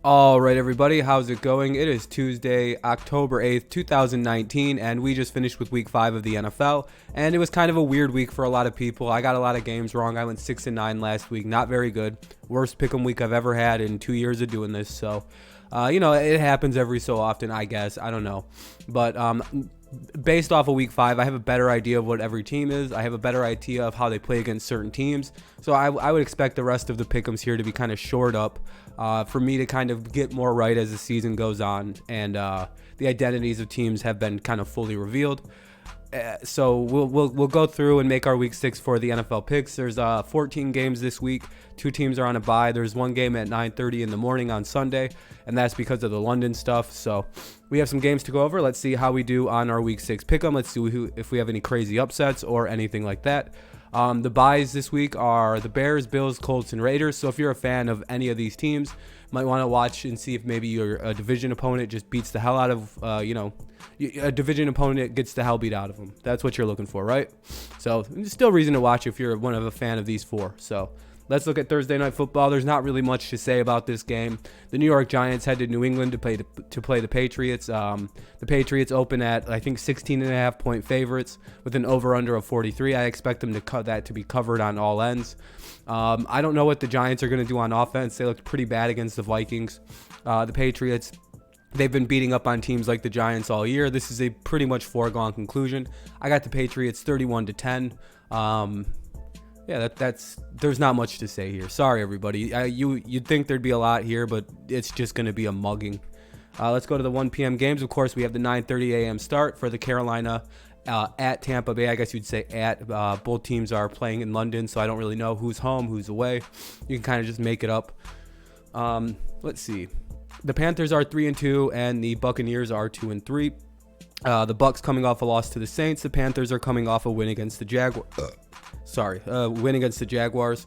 All right, everybody, how's it going? It is Tuesday, October 8th, 2019, and we just finished with week 5 of the NFL, and it was kind of a weird week for a lot of people. I got a lot of games wrong. I went 6-9 last week, not very good. Worst pick'em week I've ever had in 2 years of doing this, so, it happens every so often, I guess. I don't know. But based off of week 5, I have a better idea of what every team is. I have a better idea of how they play against certain teams. So I would expect the rest of the pick'ems here to be kind of shored up for me to kind of get more right as the season goes on. And the identities of teams have been kind of fully revealed. So we'll go through and make our week 6 for the NFL picks. There's 14 games this week. 2 teams are on a bye. There's one game at 9:30 in the morning on Sunday, and that's because of the London stuff. So we have some games to go over. Let's see how we do on our week 6 pick'em. Let's see if we have any crazy upsets or anything like that. The buys this week are the Bears, Bills, Colts, and Raiders. So if you're a fan of any of these teams, might want to watch and see if maybe your division opponent just beats the hell out of, a division opponent gets the hell beat out of them. That's what you're looking for, right? So there's still reason to watch if you're one of a fan of these 4. So let's look at Thursday Night Football. There's not really much to say about this game. The New York Giants head to New England to play the Patriots. The Patriots open at, I think, 16.5-point favorites with an over-under of 43. I expect them to cut that to be covered on all ends. I don't know what the Giants are going to do on offense. They looked pretty bad against the Vikings. The Patriots, they've been beating up on teams like the Giants all year. This is a pretty much foregone conclusion. I got the Patriots 31-10. There's not much to say here. Sorry, everybody. You'd think there'd be a lot here, but it's just going to be a mugging. Let's go to the 1 p.m. games. Of course, we have the 9:30 a.m. start for the Carolina at Tampa Bay. I guess you'd say at. Both teams are playing in London, so I don't really know who's home, who's away. You can kind of just make it up. Let's see. The Panthers are 3-2, and the Buccaneers are 2-3. The Bucs coming off a loss to the Saints. The Panthers are coming off a win against the Jaguars. Win against the Jaguars.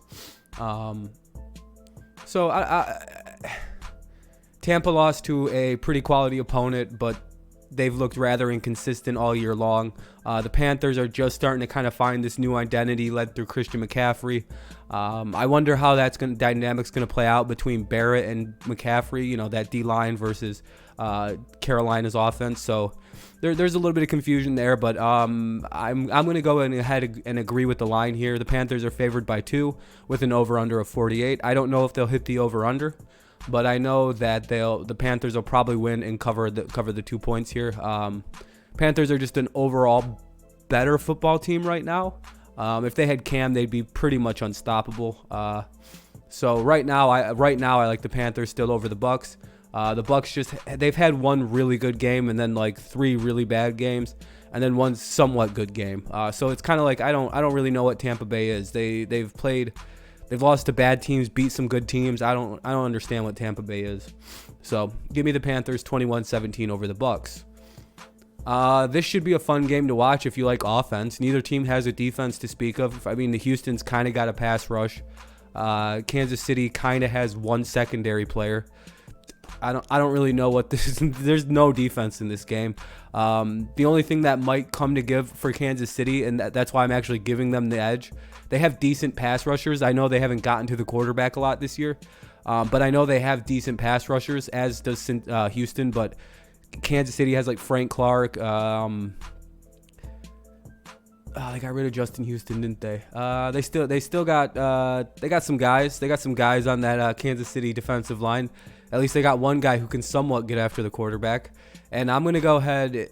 Tampa lost to a pretty quality opponent, but they've looked rather inconsistent all year long. The Panthers are just starting to kind of find this new identity led through Christian McCaffrey. I wonder how dynamic's going to play out between Barrett and McCaffrey, that D-line versus Carolina's offense. So there's a little bit of confusion there, but I'm going to go ahead and agree with the line here. The Panthers are favored by 2 with an over-under of 48. I don't know if they'll hit the over-under, but I know that the Panthers will probably win and cover the 2 points here. Panthers are just an overall better football team right now. If they had Cam, they'd be pretty much unstoppable. So right now I like the Panthers still over the Bucs. The Bucs they've had one really good game and then like 3 really bad games and then one somewhat good game. So it's kind of like I don't really know what Tampa Bay is. They've lost to bad teams, beat some good teams. I don't understand what Tampa Bay is. So give me the Panthers 21-17 over the Bucs. This should be a fun game to watch if you like offense. Neither team has a defense to speak of. I mean, the Houston's kind of got a pass rush. Kansas City kind of has one secondary player. I don't really know what this is. There's no defense in this game. The only thing that might come to give for Kansas City, and that's why I'm actually giving them the edge, they have decent pass rushers. I know they haven't gotten to the quarterback a lot this year, but I know they have decent pass rushers, as does Houston. But Kansas City has like Frank Clark. They got rid of Justin Houston, didn't they? They still got some guys. They got some guys on that Kansas City defensive line. At least they got one guy who can somewhat get after the quarterback. And I'm going to go ahead.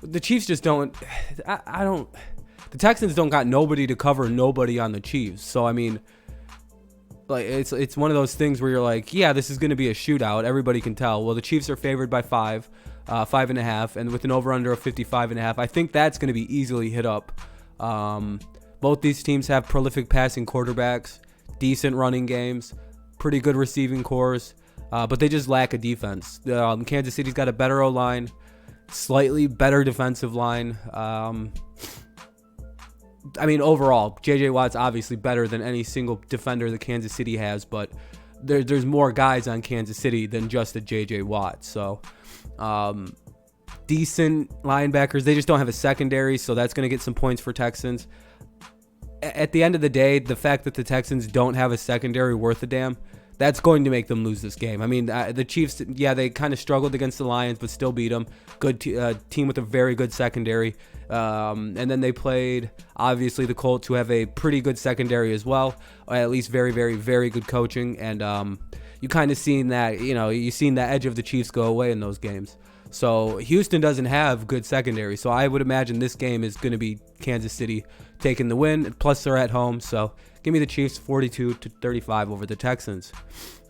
The Chiefs just don't. The Texans don't got nobody to cover nobody on the Chiefs. So, I mean, like it's one of those things where you're like, yeah, this is going to be a shootout. Everybody can tell. Well, the Chiefs are favored by 5.5, and with an over-under of 55.5. I think that's going to be easily hit up. Both these teams have prolific passing quarterbacks, decent running games, pretty good receiving cores, but they just lack a defense. Kansas City's got a better O-line, slightly better defensive line. I mean, overall, J.J. Watt's obviously better than any single defender that Kansas City has, but there's more guys on Kansas City than just a J.J. Watt. So, decent linebackers. They just don't have a secondary, so that's going to get some points for Texans. At the end of the day, the fact that the Texans don't have a secondary worth a damn, that's going to make them lose this game. I mean, the Chiefs, yeah, they kind of struggled against the Lions, but still beat them. Good team with a very good secondary. And then they played, obviously, the Colts, who have a pretty good secondary as well, or at least very, very, very good coaching. And you kind of seen that, you've seen the edge of the Chiefs go away in those games. So Houston doesn't have good secondary. So I would imagine this game is going to be Kansas City taking the win. Plus, they're at home. So give me the Chiefs 42-35 over the Texans.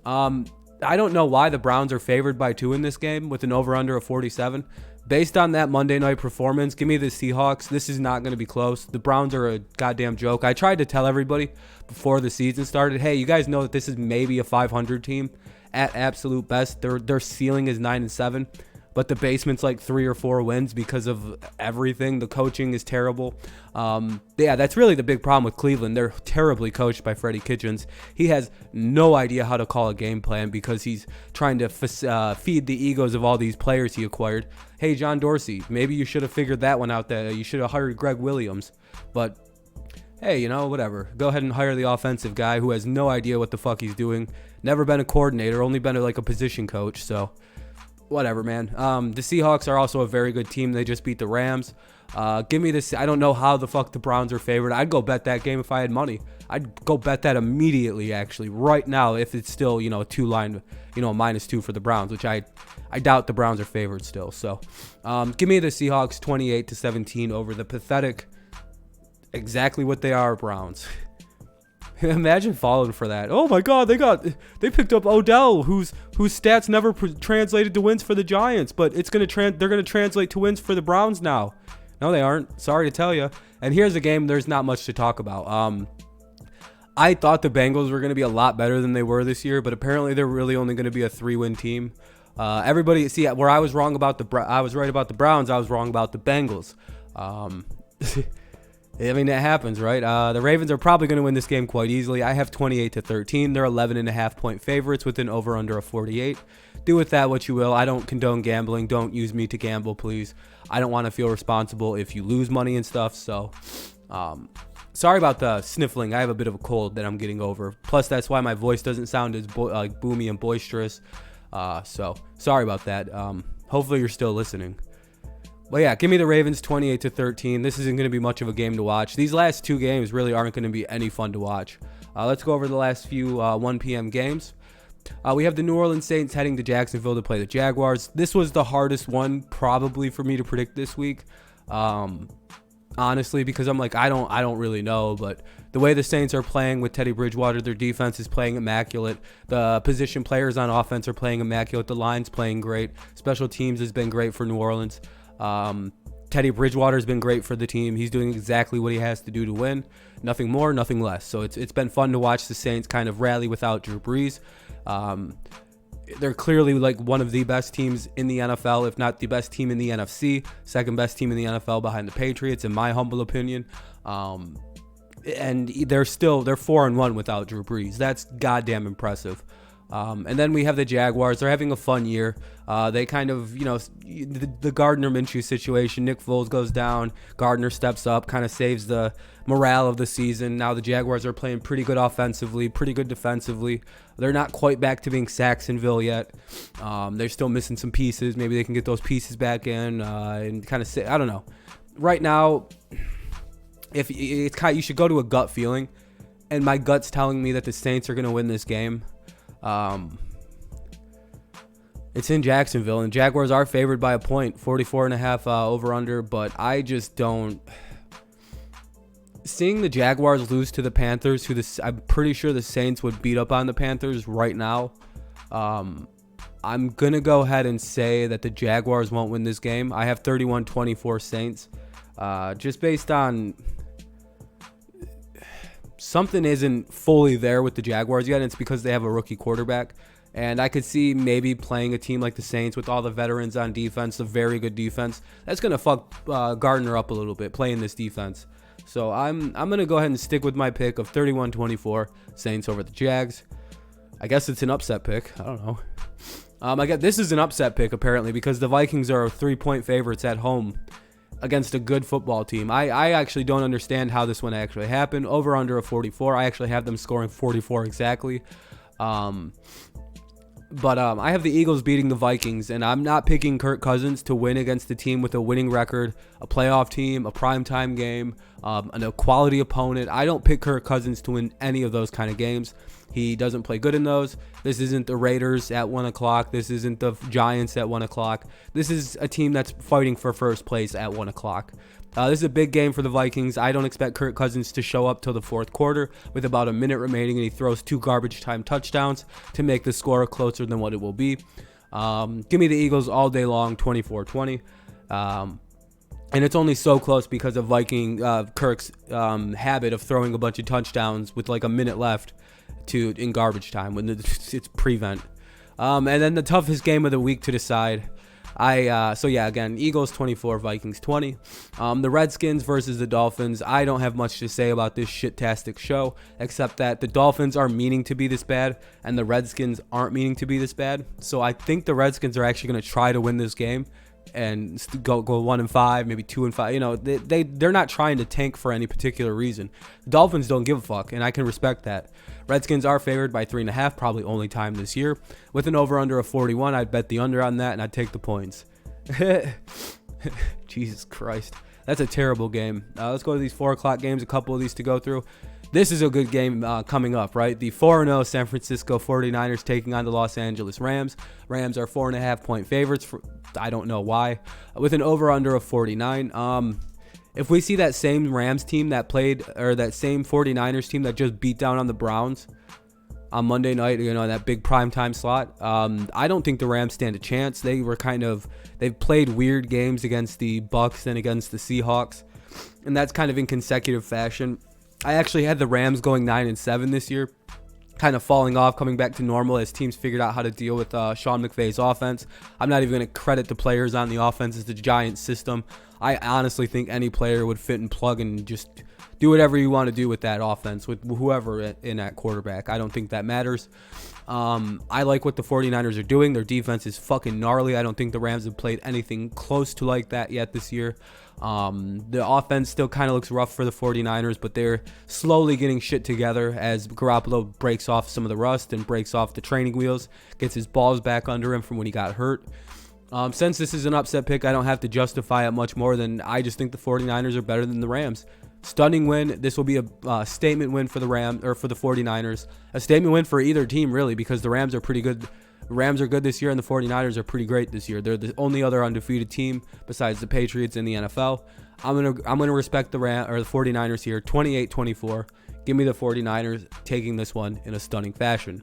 I don't know why the Browns are favored by 2 in this game with an over-under of 47. Based on that Monday night performance, give me the Seahawks. This is not going to be close. The Browns are a goddamn joke. I tried to tell everybody before the season started, hey, you guys know that this is maybe a 500 team at absolute best. Their ceiling is 9-7. But the basement's like 3 or 4 wins because of everything. The coaching is terrible. Yeah, that's really the big problem with Cleveland. They're terribly coached by Freddie Kitchens. He has no idea how to call a game plan because he's trying to feed the egos of all these players he acquired. Hey, John Dorsey, maybe you should have figured that one out. That you should have hired Greg Williams. But hey, whatever. Go ahead and hire the offensive guy who has no idea what the fuck he's doing. Never been a coordinator, only been a position coach. So whatever, man. The Seahawks are also a very good team. They just beat the Rams. Give me this. I don't know how the fuck the Browns are favored. I'd go bet that game if I had money. I'd go bet that immediately, actually, right now, if it's still, a 2-line, -2 for the Browns, which I doubt the Browns are favored still. So give me the Seahawks 28-17 over the pathetic, exactly what they are, Browns. Imagine falling for that. Oh my God, they picked up Odell, whose stats never translated to wins for the Giants, but they're gonna translate to wins for the Browns now. No, they aren't. Sorry to tell you. And here's a game there's not much to talk about. I thought the Bengals were gonna be a lot better than they were this year, but apparently they're really only gonna be a 3-win team. Everybody, see, where I was wrong about I was right about the Browns. I was wrong about the Bengals. I mean, it happens, right? The Ravens are probably going to win this game quite easily. I have 28-13. They're 11.5-point favorites with an over-under of 48. Do with that what you will. I don't condone gambling. Don't use me to gamble, please. I don't want to feel responsible if you lose money and stuff. So, sorry about the sniffling. I have a bit of a cold that I'm getting over. Plus, that's why my voice doesn't sound as boomy and boisterous. So, sorry about that. Hopefully, you're still listening. Well, yeah, give me the Ravens 28-13. This isn't going to be much of a game to watch. These last 2 games really aren't going to be any fun to watch. Let's go over the last few 1 p.m. games. We have the New Orleans Saints heading to Jacksonville to play the Jaguars. This was the hardest one probably for me to predict this week. Honestly, because I'm like, I don't really know, but the way the Saints are playing with Teddy Bridgewater, their defense is playing immaculate. The position players on offense are playing immaculate. The line's playing great. Special teams has been great for New Orleans. Teddy Bridgewater has been great for the team. He's doing exactly what he has to do to win. Nothing more, nothing less. So it's been fun to watch the Saints kind of rally without Drew Brees. They're clearly like one of the best teams in the NFL, if not the best team in the NFC. Second best team in the NFL behind the Patriots, in my humble opinion. And they're 4-1 without Drew Brees. That's goddamn impressive. And then we have the Jaguars. They're having a fun year. They kind of, the Gardner Minshew situation. Nick Foles goes down. Gardner steps up, kind of saves the morale of the season. Now the Jaguars are playing pretty good offensively, pretty good defensively. They're not quite back to being Saxonville yet. They're still missing some pieces. Maybe they can get those pieces back in and kind of say, I don't know. Right now, you should go to a gut feeling, and my gut's telling me that the Saints are going to win this game. It's in Jacksonville, and Jaguars are favored by a point, 44.5 over under, but I just don't. Seeing the Jaguars lose to the Panthers, I'm pretty sure the Saints would beat up on the Panthers right now. I'm going to go ahead and say that the Jaguars won't win this game. I have 31-24 Saints. Just based on something isn't fully there with the Jaguars yet, and it's because they have a rookie quarterback. And I could see maybe playing a team like the Saints with all the veterans on defense, a very good defense. That's going to fuck Gardner up a little bit, playing this defense. So I'm going to go ahead and stick with my pick of 31-24 Saints over the Jags. I guess it's an upset pick. I don't know. I guess this is an upset pick, apparently, because the Vikings are 3-point favorites at home against a good football team. I actually don't understand how this one actually happened. Over under a 44. I actually have them scoring 44 exactly. But I have the Eagles beating the Vikings, and I'm not picking Kirk Cousins to win against a team with a winning record, a playoff team, a primetime game, a quality opponent. I don't pick Kirk Cousins to win any of those kind of games. He doesn't play good in those. This isn't the Raiders at 1 o'clock. This isn't the Giants at 1 o'clock. This is a team that's fighting for first place at 1 o'clock. This is a big game for the Vikings. I don't expect Kirk Cousins to show up till the fourth quarter with about a minute remaining, and he throws 2 garbage time touchdowns to make the score closer than what it will be. Give me the Eagles all day long, 24-20. And it's only so close because of Kirk's habit of throwing a bunch of touchdowns with like a minute left in garbage time when it's prevent. And then the toughest game of the week to decide. Again, Eagles 24, Vikings 20. The Redskins versus the Dolphins. I don't have much to say about this shit-tastic show, except that the Dolphins are meaning to be this bad, and the Redskins aren't meaning to be this bad. So I think the Redskins are actually going to try to win this game and go 1-5, maybe 2-5. You know, they're not trying to tank for any particular reason. The Dolphins don't give a fuck, and I can respect that. Redskins are favored by 3.5, probably only time this year. With an over-under of 41, I'd bet the under on that, and I'd take the points. Jesus Christ. That's a terrible game. Let's go to these 4 o'clock games, a couple of these to go through. This is a good game coming up, right? The 4-0 San Francisco 49ers taking on the Los Angeles Rams. Rams are 4.5-point favorites. I don't know why. With an over-under of 49. If we see that same Rams team that played, or that same 49ers team that just beat down on the Browns on Monday night, you know, that big primetime slot, I don't think the Rams stand a chance. They've played weird games against the Bucs and against the Seahawks, and that's kind of in consecutive fashion. I actually had the Rams going 9-7 this year, kind of falling off, coming back to normal as teams figured out how to deal with Sean McVay's offense. I'm not even going to credit the players on the offense. It's the Giants system. I honestly think any player would fit and plug and just do whatever you want to do with that offense, with whoever in at quarterback. I don't think that matters. I like what the 49ers are doing. Their defense is fucking gnarly. I don't think the Rams have played anything close to like that yet this year. The offense still kind of looks rough for the 49ers, but they're slowly getting shit together as Garoppolo breaks off some of the rust and breaks off the training wheels, gets his balls back under him from when he got hurt. Since this is an upset pick, I don't have to justify it much more than I just think the 49ers are better than the Rams. Stunning win. This will be a statement win for the Rams, or for the 49ers. A statement win for either team, really, because the Rams are pretty good. The Rams are good this year, and the 49ers are pretty great this year. They're the only other undefeated team besides the Patriots in the NFL. I'm gonna respect the 49ers here, 28-24. Give me the 49ers taking this one in a stunning fashion.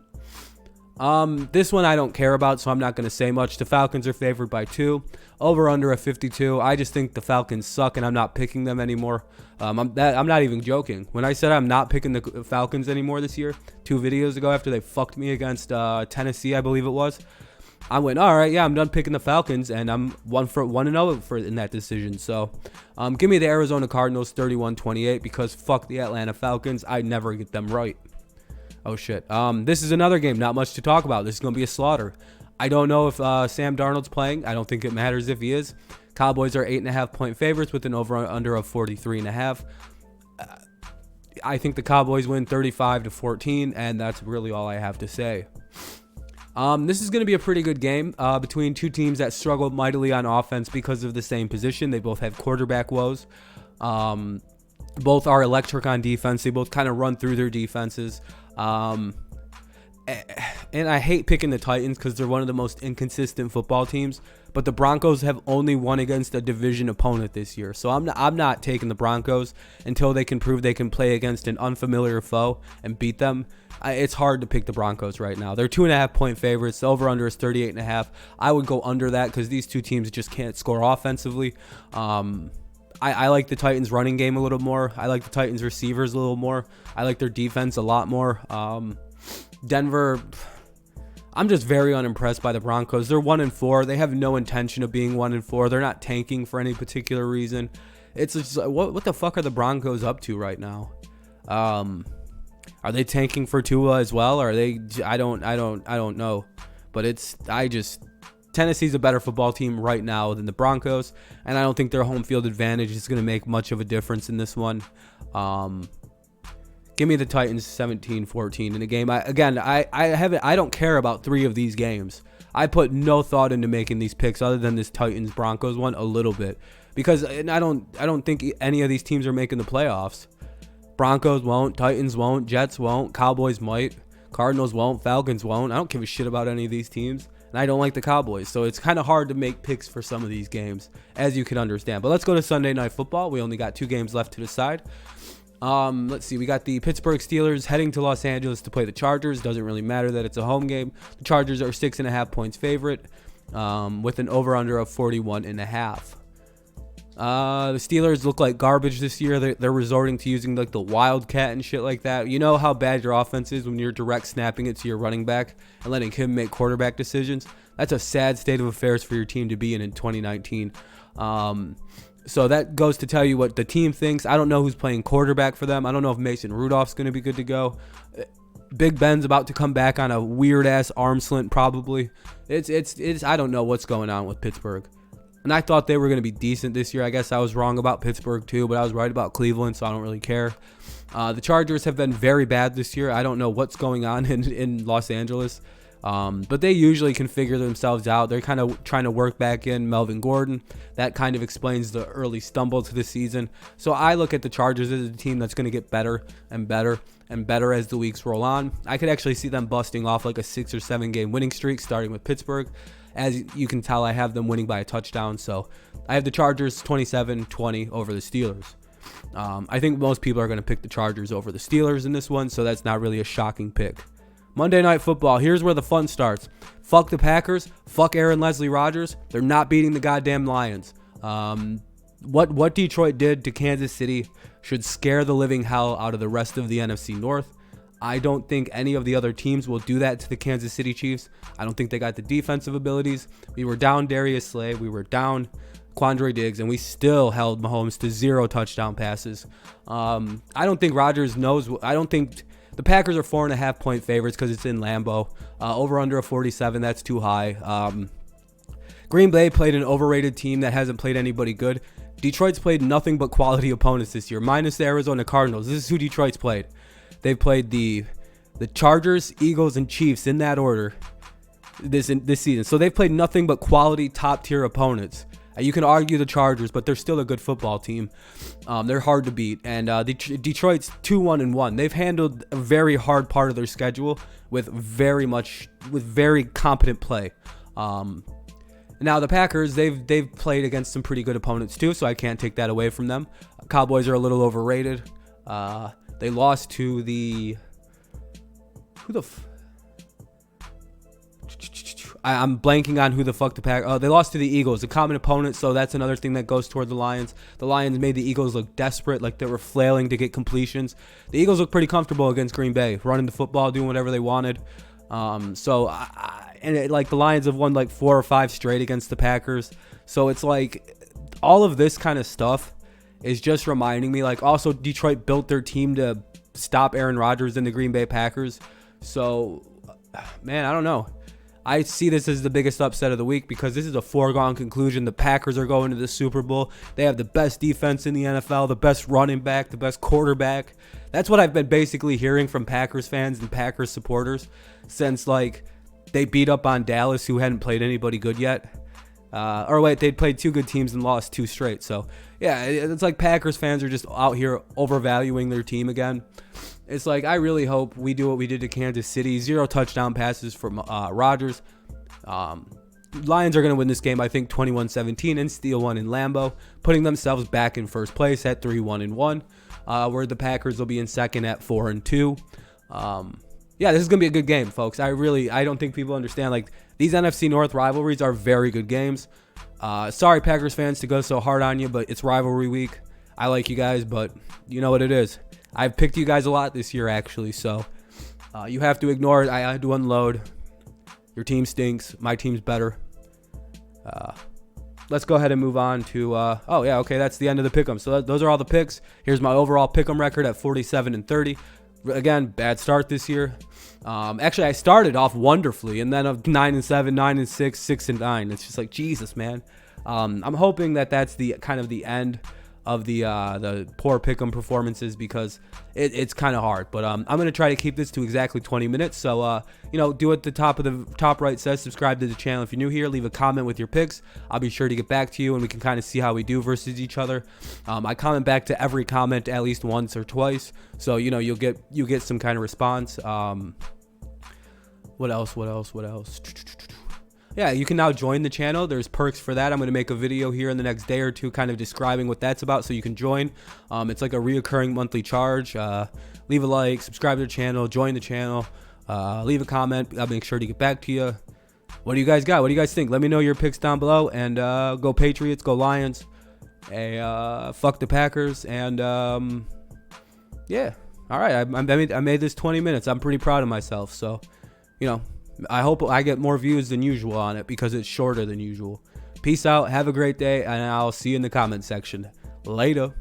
This one I don't care about, so I'm not going to say much. The Falcons are favored by 2. Over under a 52. I just think the Falcons suck, and I'm not picking them anymore. I'm not even joking. When I said I'm not picking the Falcons anymore this year, 2 videos ago after they fucked me against Tennessee, I believe it was, I went, all right, yeah, I'm done picking the Falcons, and I'm 1-0 in that decision. So give me the Arizona Cardinals 31-28 because fuck the Atlanta Falcons. I never get them right. Oh, shit. This is another game. Not much to talk about. This is going to be a slaughter. I don't know if Sam Darnold's playing. I don't think it matters if he is. Cowboys are 8.5-point favorites with an over-under of 43.5. I think the Cowboys win 35-14, and that's really all I have to say. This is going to be a pretty good game between two teams that struggle mightily on offense because of the same position. They both have quarterback woes. Both are electric on defense. They both kind of run through their defenses. And I hate picking the Titans because they're one of the most inconsistent football teams. But the Broncos have only won against a division opponent this year. So I'm not taking the Broncos until they can prove they can play against an unfamiliar foe and beat them. It's hard to pick the Broncos right now. They're 2.5-point favorites. The over-under is 38.5. I would go under that because these two teams just can't score offensively. I like the Titans' running game a little more. I like the Titans' receivers a little more. I like their defense a lot more. Denver, I'm just very unimpressed by the Broncos. They're 1-4. They have no intention of being 1-4. They're not tanking for any particular reason. It's just what the fuck are the Broncos up to right now? Are they tanking for Tua as well? Or are they? I don't know. But Tennessee's a better football team right now than the Broncos, and I don't think their home field advantage is going to make much of a difference in this one. Give me the Titans 17-14 in a game. I don't care about 3 of these games. I put no thought into making these picks other than this Titans Broncos one a little bit, because I don't think any of these teams are making the playoffs. Broncos won't, Titans won't, Jets won't, Cowboys might, Cardinals won't, Falcons won't. I don't give a shit about any of these teams, and I don't like the Cowboys, so it's kind of hard to make picks for some of these games, as you can understand. But let's go to Sunday Night Football. We only got 2 games left to decide. Let's see. We got the Pittsburgh Steelers heading to Los Angeles to play the Chargers. Doesn't really matter that it's a home game. The Chargers are 6.5 points favorite, with an over/under of 41.5. The Steelers look like garbage this year. They're resorting to using like the Wildcat and shit like that. You know how bad your offense is when you're direct snapping it to your running back and letting him make quarterback decisions. That's a sad state of affairs for your team to be in 2019. So that goes to tell you what the team thinks. I don't know who's playing quarterback for them. I don't know if Mason Rudolph's going to be good to go. Big Ben's about to come back on a weird ass arm slant probably. It's I don't know what's going on with Pittsburgh. And I thought they were going to be decent this year. I guess I was wrong about Pittsburgh too, but I was right about Cleveland, so I don't really care. The Chargers have been very bad this year. I don't know what's going on in Los Angeles. But they usually can figure themselves out. They're kind of trying to work back in Melvin Gordon. That kind of explains the early stumble to the season. So I look at the Chargers as a team that's going to get better and better and better as the weeks roll on. I could actually see them busting off like a 6 or 7 game winning streak starting with Pittsburgh. As you can tell, I have them winning by a touchdown. So I have the Chargers 27-20 over the Steelers. I think most people are going to pick the Chargers over the Steelers in this one, so that's not really a shocking pick. Monday Night Football, here's where the fun starts. Fuck the Packers. Fuck Aaron Leslie Rodgers. They're not beating the goddamn Lions. What Detroit did to Kansas City should scare the living hell out of the rest of the NFC North. I don't think any of the other teams will do that to the Kansas City Chiefs. I don't think they got the defensive abilities. We were down Darius Slay. We were down Quandre Diggs, and we still held Mahomes to 0 touchdown passes. I don't think Rodgers knows. I don't think the Packers are 4.5 point favorites because it's in Lambeau. Over under a 47, that's too high. Green Bay played an overrated team that hasn't played anybody good. Detroit's played nothing but quality opponents this year, minus the Arizona Cardinals. This is who Detroit's played. They've played the Chargers, Eagles, and Chiefs in that order this season. So they've played nothing but quality top-tier opponents. You can argue the Chargers, but they're still a good football team. They're hard to beat. And Detroit's 2-1-1. They've handled a very hard part of their schedule with very competent play. Now the Packers, they've played against some pretty good opponents too, so I can't take that away from them. Cowboys are a little overrated. They lost to I'm blanking on who the fuck the Packers. They lost to the Eagles, a common opponent, so that's another thing that goes toward the Lions. The Lions made the Eagles look desperate, like they were flailing to get completions. The Eagles look pretty comfortable against Green Bay, running the football, doing whatever they wanted. Like the Lions have won like 4 or 5 straight against the Packers. So it's like all of this kind of stuff is just reminding me, like, also Detroit built their team to stop Aaron Rodgers and the Green Bay Packers. So, man, I don't know. I see this as the biggest upset of the week because this is a foregone conclusion. The Packers are going to the Super Bowl. They have the best defense in the NFL, the best running back, the best quarterback. That's what I've been basically hearing from Packers fans and Packers supporters since, like, they beat up on Dallas, who hadn't played anybody good yet. They'd played 2 good teams and lost 2 straight. So, yeah, it's like Packers fans are just out here overvaluing their team again. It's like, I really hope we do what we did to Kansas City. 0 touchdown passes from Rodgers. Lions are going to win this game, I think, 21-17 and steal one in Lambeau, putting themselves back in first place at 3-1-1, where the Packers will be in second at 4-2. Yeah, this is going to be a good game, folks. I don't think people understand. Like, these NFC North rivalries are very good games. Sorry, Packers fans, to go so hard on you, but it's rivalry week. I like you guys, but you know what it is. I've picked you guys a lot this year, actually, so you have to ignore it. I had to unload. Your team stinks. My team's better. Let's go ahead and move on to, that's the end of the pick'em. So those are all the picks. Here's my overall pick'em record at 47-30. Again, bad start this year. Actually, I started off wonderfully, and then of 9-7, 9-6, 6-9. It's just like, Jesus, man. I'm hoping that that's the kind of the end of the poor pick'em performances, because it's kind of hard. But I'm gonna try to keep this to exactly 20 minutes. So do what the top right says. Subscribe to the channel if you're new here. Leave a comment with your picks. I'll be sure to get back to you, and we can kind of see how we do versus each other. I comment back to every comment at least once or twice, so you'll get some kind of response. What else? Yeah, you can now join the channel. There's perks for that. I'm going to make a video here in the next day or two kind of describing what that's about, so you can join. It's like a reoccurring monthly charge. Leave a like, subscribe to the channel, join the channel, leave a comment. I'll make sure to get back to you. What do you guys got? What do you guys think? Let me know your picks down below. And go Patriots, go Lions. Fuck the Packers. And yeah. All right, I made this 20 minutes. I'm pretty proud of myself. So, I hope I get more views than usual on it, because it's shorter than usual. Peace out. Have a great day, and I'll see you in the comment section. Later.